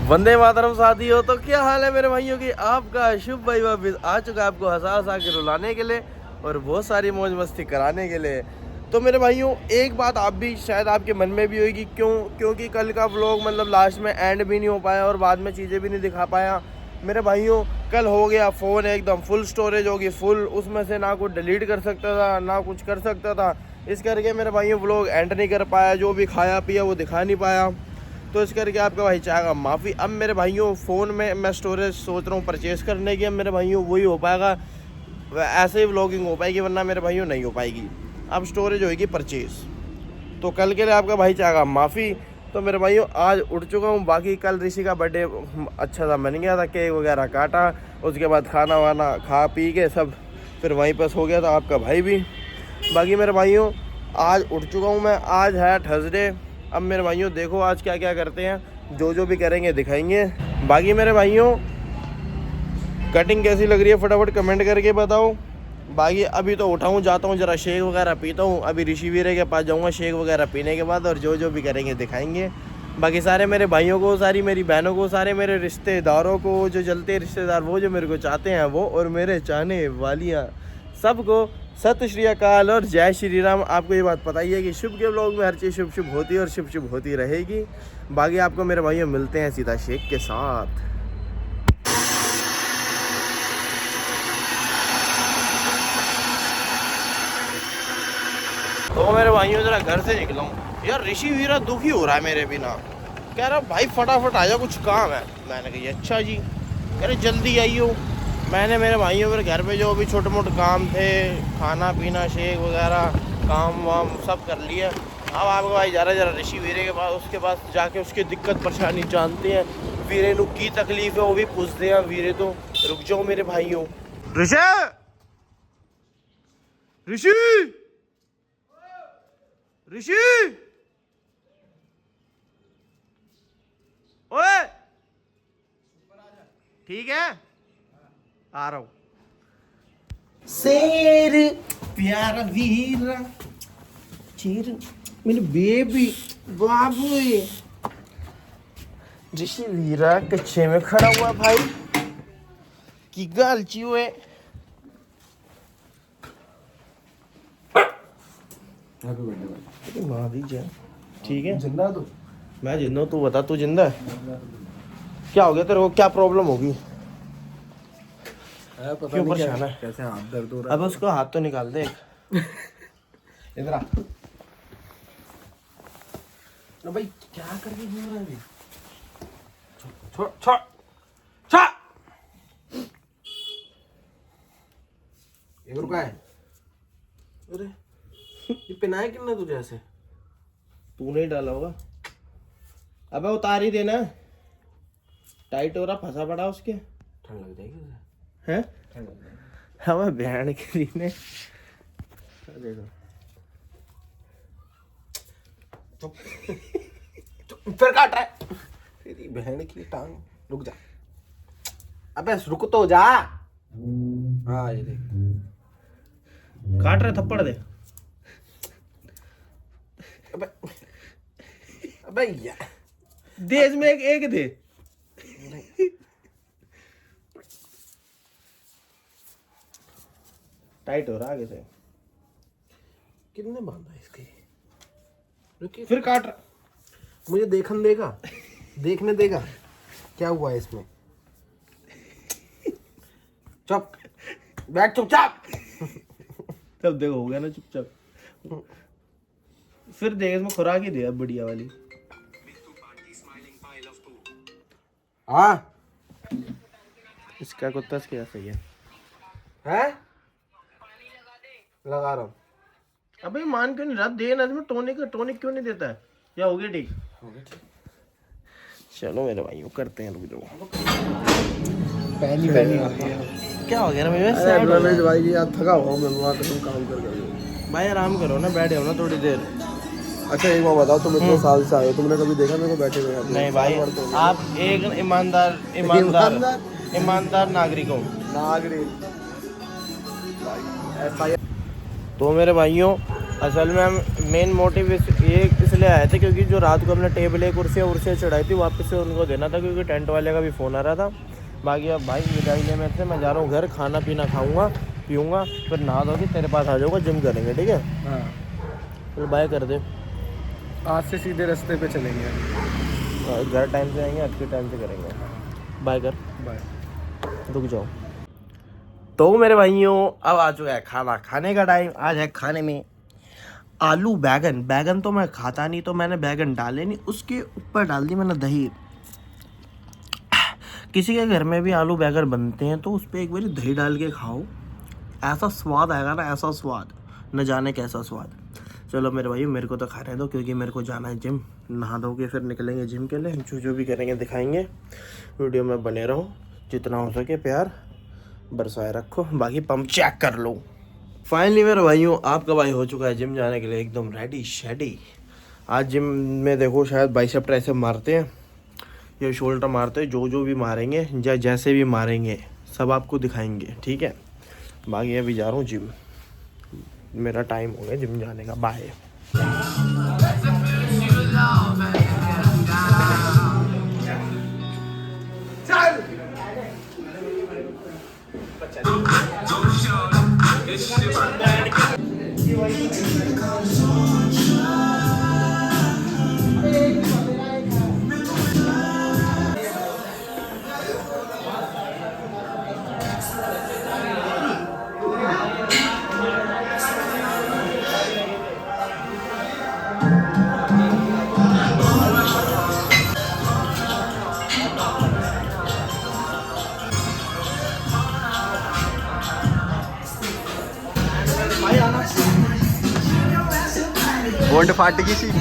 वंदे मातरम साथियों। तो क्या हाल है मेरे भाइयों की? आपका शुभ भाई वापिस आ चुका है आपको हंसा हंसा के रुलाने के लिए और बहुत सारी मौज मस्ती कराने के लिए। तो मेरे भाइयों एक बात आप भी शायद आपके मन में भी होगी, क्योंकि कल का व्लॉग मतलब लास्ट में एंड भी नहीं हो पाया और बाद में चीज़ें भी नहीं दिखा पाया। मेरे भाइयों कल हो गया फ़ोन एकदम फुल स्टोरेज होगी फुल, उसमें से ना कुछ डिलीट कर सकता था ना कुछ कर सकता था। इस करके मेरे भाइयों व्लॉग एंड नहीं कर पाया, जो भी खाया पिया वो दिखा नहीं पाया। तो इस करके आपका भाई चाहेगा माफ़ी। अब मेरे भाइयों फ़ोन में मैं स्टोरेज सोच रहा हूँ परचेज़ करने की। अब मेरे भाइयों वही हो पाएगा, ऐसे ही व्लॉगिंग हो पाएगी, वरना मेरे भाइयों नहीं हो पाएगी। अब स्टोरेज होएगी परचेज़। तो कल के लिए आपका भाई चाहेगा माफ़ी। तो मेरे भाइयों आज उठ चुका हूँ। बाकी कल ऋषि का बर्थडे अच्छा सा बन गया था, केक वगैरह काटा, उसके बाद खाना वाना खा पी के सब फिर वहीं पर सो गया था आपका भाई भी। बाकी मेरे भाइयों आज उठ चुका हूँ मैं। आज है थर्सडे। अब मेरे भाइयों देखो आज क्या क्या करते हैं, जो भी करेंगे दिखाएंगे। बाकी मेरे भाइयों कटिंग कैसी लग रही है फटाफट कमेंट करके बताओ। बाकी अभी तो उठाऊँ जाता हूँ जरा शेक वगैरह पीता हूँ। अभी ऋषि वीरे के पास जाऊँगा शेक वगैरह पीने के बाद, और जो भी करेंगे दिखाएंगे। बाकी सारे मेरे भाइयों को, सारी मेरी बहनों को, सारे मेरे रिश्तेदारों को, जो जलते रिश्तेदार वो जो मेरे को चाहते हैं वो, और मेरे चाहने वालियाँ सबको सत श्री अकाल और जय श्री राम। आपको ये बात पता ही है कि शुभ के व्लॉग में हर चीज़ शुभ शुभ होती है और शुभ शुभ होती रहेगी। बाकी आपको मेरे भाइयों मिलते हैं सीधा शेक के साथ। तो मेरे भाइयों जरा घर से निकला हूँ यार। ऋषि वीरा दुखी हो रहा है मेरे बिना, कह रहा भाई फटाफट आ जा कुछ काम है। मैंने कहा अच्छा जी, कह रहे जल्दी आइयो। मैंने मेरे भाइयों मेरे घर पे जो भी छोटे मोटे काम थे, खाना पीना शेक वगैरह काम वाम सब कर लिया। अब आपका भाई जरा ऋषि वीरे के पास, उसके पास जाके उसकी दिक्कत परेशानी जानते हैं। वीरे नु की तकलीफ है वो भी पूछते हैं। वीरे तो रुक जाओ मेरे भाइयों। ऋषि ऋषि ऋषि ओए ठीक है आ रहा हूँ। शेर प्यारा वीरा चीर मेरी बेबी बाबू। ऋषि वीरा कच्चे में खड़ा हुआ भाई की गाल चूहे। माँ दी जाए ठीक है। जिंदा तो मैं जिंदा हूँ, तू बता तू जिंदा है? क्या हो गया तेरे को? क्या प्रॉब्लम होगी? पता क्यों परेशान है? कैसे हाथ दर्द हो रहा है? अब उसको हाथ तो निकाल दे। इधर आ। ना भाई क्या करके घूम रहा है अभी? छोड़ छोड़ छोड़। ये रुका है। अरे ये पहनाया किसने तुझे ऐसे? तूने ही डाला होगा। अबे उतार ही देना, टाइट हो रहा, फंसा पड़ा उसके। ठंड लग जाएगी उसे। हैं? ठंड लग जाएगी। हमें बहन के लिए देखो फिर काट रहा है तेरी बहन की टांग। रुक जा, अबे रुक तो जा। हाँ ये देख काट रहे, थप्पड़ दे। अबे अबे यार दे इसमें एक दे। टाइट हो रहा आगे से। कितने बांधा है इसके? रुकिए फिर काट रहा। मुझे देखने देगा क्या हुआ है इसमें। चुप बैठ चुपचाप। तब देखो हो गया ना चुपचाप। फिर देख इसमें खुराक ही दे बढ़िया वाली। हाँ इसका कुत्ता क्या सही है? है लगा रहा हूँ। अबे मान क्यों नहीं रहा? दे ना इसमें टॉनिक क्यों नहीं देता है? या हो गया ठीक? चलो मेरे भाइयों करते हैं, रुक जाओ। पहली क्या हो गया ना भाई? भाई यार थका हुआ मैं वहाँ तुम काम कर भाई आराम करो ना, बैठे हो ना थोड़ी देर। अच्छा एक बात बताओ, तुम इतने साल से आए हो, तुमने कभी देखा मेरे को बैठे हुए? नहीं भाई आप एक ईमानदार नागरिक हो। नागरिक। तो मेरे भाइयों असल में हम मेन मोटिव ये इसलिए आए थे क्योंकि जो रात को हमने टेबलें कुर्सियाँ उर्सियाँ चढ़ाई थी वापस से उनको देना था, क्योंकि टेंट वाले का भी फ़ोन आ रहा था। बाकी अब भाई विदाई लेने से मैं जा रहा हूँ घर, खाना पीना खाऊंगा पीऊँगा, फिर नहा धो के तेरे पास आ जाऊँगा, जिम करेंगे, ठीक है? हाँ, फिर बाय कर दे। आज से सीधे रास्ते पे चलेंगे। घर टाइम से आएंगे, अच्छे टाइम से करेंगे। बाय कर, बाय। रुक जाओ। तो मेरे भाइयों अब आ चुका है खाना खाने का टाइम। आज है खाने में आलू बैगन। बैगन तो मैं खाता नहीं, तो मैंने बैगन डाले नहीं, उसके ऊपर डाल दी मैंने दही। किसी के घर में भी आलू बैगन बनते हैं तो उस पर एक बार दही डाल के खाओ, ऐसा स्वाद आएगा ना, ऐसा स्वाद, न जाने कैसा स्वाद। चलो मेरे भाई मेरे को तो खाने दो, क्योंकि मेरे को जाना है जिम। नहा धो के फिर निकलेंगे जिम के लिए, जो भी करेंगे दिखाएंगे। वीडियो में बने रहो, जितना हो सके प्यार बरसाए रखो, बाकी पंप चेक कर लो। फाइनली मेरे भाइयों आपका भाई हो चुका है जिम जाने के लिए एकदम रेडी शेडी। आज जिम में देखो शायद बाइसेप ट्राइसेप मारते हैं या शोल्डर मारते हैं, जो भी मारेंगे या जैसे भी मारेंगे सब आपको दिखाएंगे, ठीक है? बाकी अभी जा रहा हूँ जिम, मेरा टाइम हो गया जिम जाने का। बाय। बोल्ट फाट गई सी।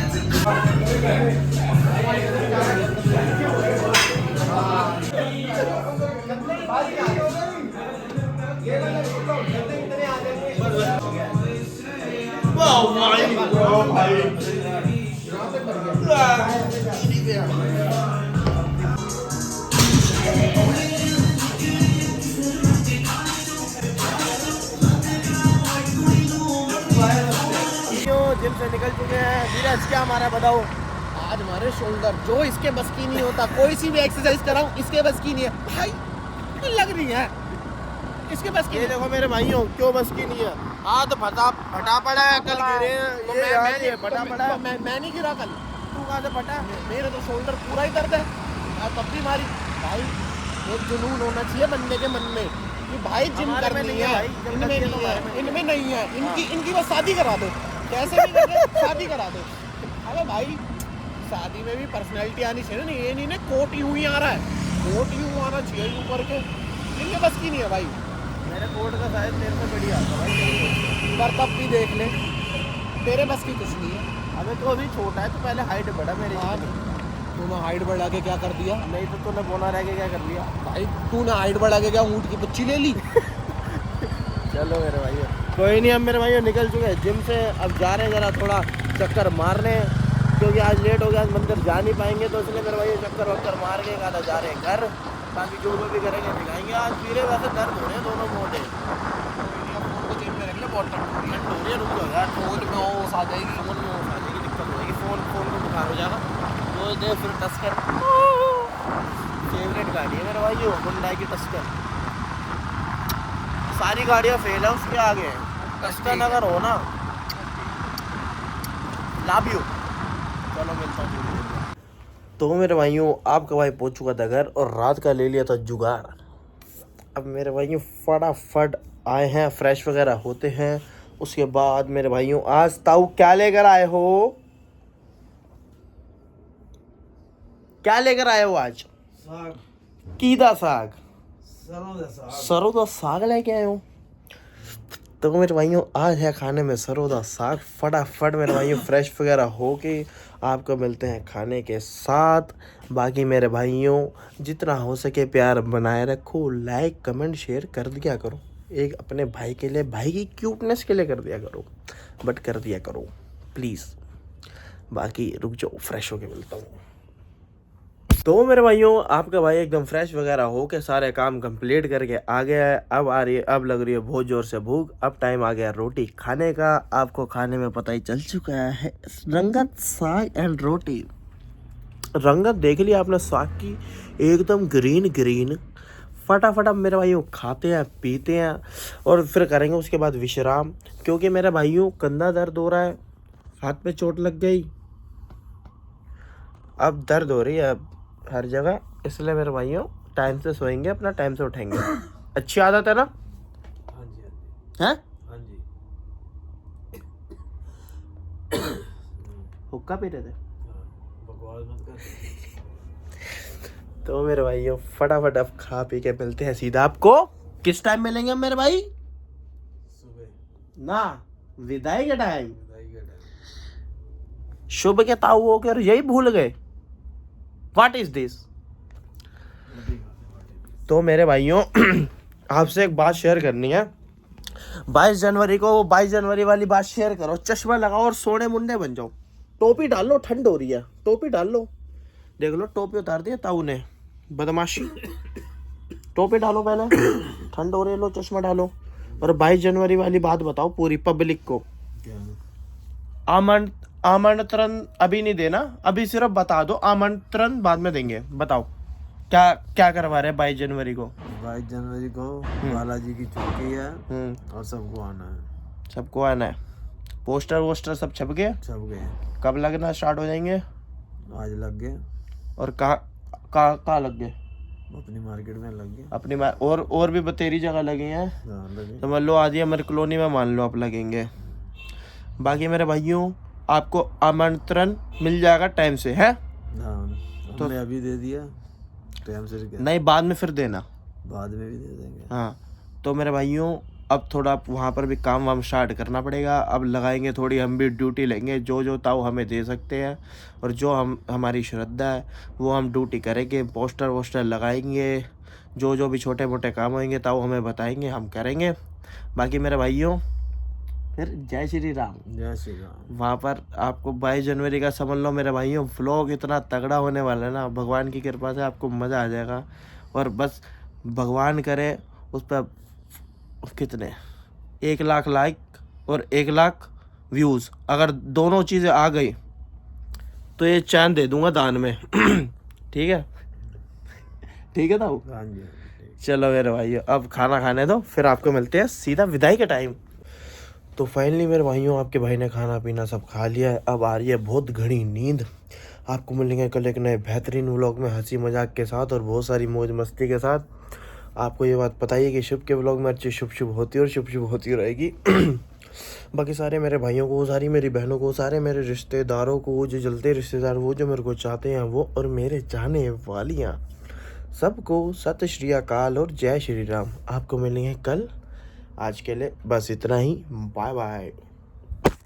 जिम से निकल चुके हैं। धीरज क्या हमारा बताओ? आज हमारे शोल्डर जो इसके बस की नहीं होता, कोई सी भी एक्सरसाइज कराऊं इसके बस की नहीं है भाई, लग रही है इसके बस की। ये देखो मेरे भाइयों क्यों बस की नहीं है, हाथ फटा पड़ा है, कल गिरे हैं, फटा पड़ा है। मैं नहीं गिरा कल, तू कहाँ से फटा? मेरा तो शोल्डर पूरा ही दर्द है, तब भी मारी। भाई एक जुनून होना चाहिए बंदे के मन में कि भाई जिम करनी है, इनमें नहीं है, इनकी बस शादी करा दो, कैसे भी करके शादी करा दो। अरे भाई शादी में भी पर्सनैलिटी आनी चाहिए ना, ये नहीं ना कोट यूं ही आ रहा है, कोट यूं आना चाहिए यूं करके, इनके बस की नहीं है भाई। मेरे कोट का साइज तेरे से बढ़िया आता भाई, पर तब भी देख ले तेरे बस की कुछ नहीं है। अबे तो अभी छोटा है, तो पहले हाइट बढ़ा मेरी। हाँ तूने हाइट बढ़ा के क्या कर दिया? नहीं तो तूने बोना रह के क्या कर लिया? भाई तूने हाइट बढ़ा के क्या ऊँट की बच्ची ले ली? चलो मेरे भाई कोई नहीं, अब मेरे भाइयों निकल चुके हैं जिम से, अब जा रहे हैं ज़रा थोड़ा चक्कर मारने, क्योंकि आज लेट हो गया, आज मंदिर जा नहीं पाएंगे, तो इसलिए मेरे भाई चक्कर वक्कर मार के आधा जा रहे हैं घर। बाकी जो भी करेंगे दिखाएंगे। आज पीरे वैसे दर्द हो रहे हैं दोनों मोटे, फोन को जेब में रख ले, बहुत ठंड हो रही है। रुक जाओ यार, फोन में ओस आ जाएगी, फोन में ओस आ जाएगी, दिक्कत हो जाएगी, फोन को बुखार हो जाएगा। तो दे फिर टस्कर फेवरेट गाड़ी है मेरे भाई, हुंडई की टस्कर। सारी गाड़ियाँ फेल है उसके आगे, टस्कर अगर हो ना लाभ यू। चलो मिलता हूँ। तो मेरे भाइयों आपका भाई पहुंच चुका था घर और रात का ले लिया था जुगाड़। अब मेरे भाइयों फटाफट आए हैं, फ्रेश वगैरह होते हैं, उसके बाद मेरे भाइयों आज ताऊ क्या लेकर आए हो? क्या लेकर आए हो आज? साग। कीदा साग? साग। सरों दा साग लेके आए हो? तो मेरे भाइयों आज है खाने में सरों दा साग। फटाफट मेरे भाइयों फ्रेश वगैरह हो के आपको मिलते हैं खाने के साथ। बाकी मेरे भाइयों जितना हो सके प्यार बनाए रखो, लाइक कमेंट शेयर कर दिया करो, एक अपने भाई के लिए, भाई की क्यूटनेस के लिए कर दिया करो, बट कर दिया करो प्लीज़। बाकी रुक जाओ, फ्रेश होके मिलता हूँ। तो मेरे भाइयों आपका भाई एकदम फ्रेश वगैरह हो के सारे काम कंप्लीट करके आ गया है। अब लग रही है बहुत जोर से भूख। अब टाइम आ गया रोटी खाने का। आपको खाने में पता ही चल चुका है, रंगत साग एंड रोटी। रंगत देख लिया आपने साग की, एकदम ग्रीन ग्रीन। फटाफट अब मेरे भाइयों खाते हैं पीते हैं और फिर करेंगे उसके बाद विश्राम, क्योंकि मेरे भाइयों कंधा दर्द हो रहा है, हाथ पे चोट लग गई, अब दर्द हो रही है अब हर जगह। इसलिए मेरे भाइयों टाइम से सोएंगे, अपना टाइम से उठेंगे। अच्छी आदत है ना? हाँ जी हैं? हाँ जी। हुक्का पी रहे थे? बकवास मत कर। तो मेरे भाइयों फटाफट अब खा पी के मिलते हैं सीधा आपको। किस टाइम मिलेंगे हम मेरे भाई? सुबह ना, विदाई के टाइम। विदाई का टाइम। शुभ के ताऊ हो के और यही भूल गए। What is this? तो मेरे भाइयों आपसे एक बात शेयर करनी है। 22 जनवरी को वो 22 जनवरी वाली बात शेयर करो। चश्मा लगाओ और सोने मुंडे बन जाओ। टोपी डाल लो, ठंड हो रही है, टोपी डाल लो। देख लो टोपी उतार दिया ताऊ ने, बदमाशी। टोपी डालो पहले, ठंड हो रही है, लो चश्मा डालो। और 22 जनवरी वाली बात बताओ पूरी पब्लिक को। आमंत्रण अभी नहीं देना, अभी सिर्फ बता दो, आमंत्रण बाद में देंगे। बताओ क्या क्या करवा रहे हैं 22 जनवरी को? 22 जनवरी को बालाजी की छुट्टी है और सबको आना है। सबको आना है। पोस्टर वोस्टर सब छप गए? छप गए। कब लगना स्टार्ट हो जाएंगे? आज लग गए। और कहाँ लग गए? अपनी मार्केट में लग गए। अपनी और भी बतेरी जगह लगे हैं। हाँ लगे। समझ लो आदि हमारी कॉलोनी में मान लो आप लगेंगे। बाकी मेरे भाइयों आपको आमंत्रण मिल जाएगा टाइम से, है? हाँ हमने अभी दे दिया, टाइम से क्या? नहीं, बाद में फिर देना। बाद में भी दे देंगे। हाँ तो मेरे भाइयों अब थोड़ा वहाँ पर भी काम वाम स्टार्ट करना पड़ेगा। अब लगाएंगे थोड़ी, हम भी ड्यूटी लेंगे। जो ताऊ हमें दे सकते हैं और जो हमारी श्रद्धा है वो हम ड्यूटी करेंगे। पोस्टर वोस्टर लगाएंगे, जो भी छोटे मोटे काम होंगे ताऊ हमें बताएंगे, हम करेंगे। बाकी मेरे भाइयों फिर जय श्री राम। जय श्री राम। वहाँ पर आपको 22 जनवरी का समझ लो मेरे भाइयों व्लॉग इतना तगड़ा होने वाला है ना, भगवान की कृपा से आपको मज़ा आ जाएगा। और बस भगवान करे उस पर कितने 1 लाख लाइक और 1 लाख व्यूज़, अगर दोनों चीज़ें आ गई तो ये चैन दे दूंगा दान में। ठीक है? ठीक है ताऊ? हाँ जी। चलो मेरे भाइयों अब खाना खाने दो, फिर आपको मिलते हैं सीधा विदाई के टाइम। तो फाइनली मेरे भाइयों आपके भाई ने खाना पीना सब खा लिया है। अब आ रही है बहुत घनी नींद। आपको मिलेंगे कल एक नए बेहतरीन व्लॉग में, हंसी मजाक के साथ और बहुत सारी मौज मस्ती के साथ। आपको ये बात पता ही है कि शुभ के व्लॉग में अच्छी शुभ होती है और शुभ होती रहेगी। बाकी सारे मेरे भाइयों को, सारी मेरी बहनों को, सारे मेरे रिश्तेदारों को, जो जलते रिश्तेदार, वो जो मेरे को चाहते हैं वो, और मेरे चाहने वालियाँ, सबको सत श्री अकाल और जय श्री राम। आपको मिलेंगे कल। आज के लिए बस इतना ही। Bye bye.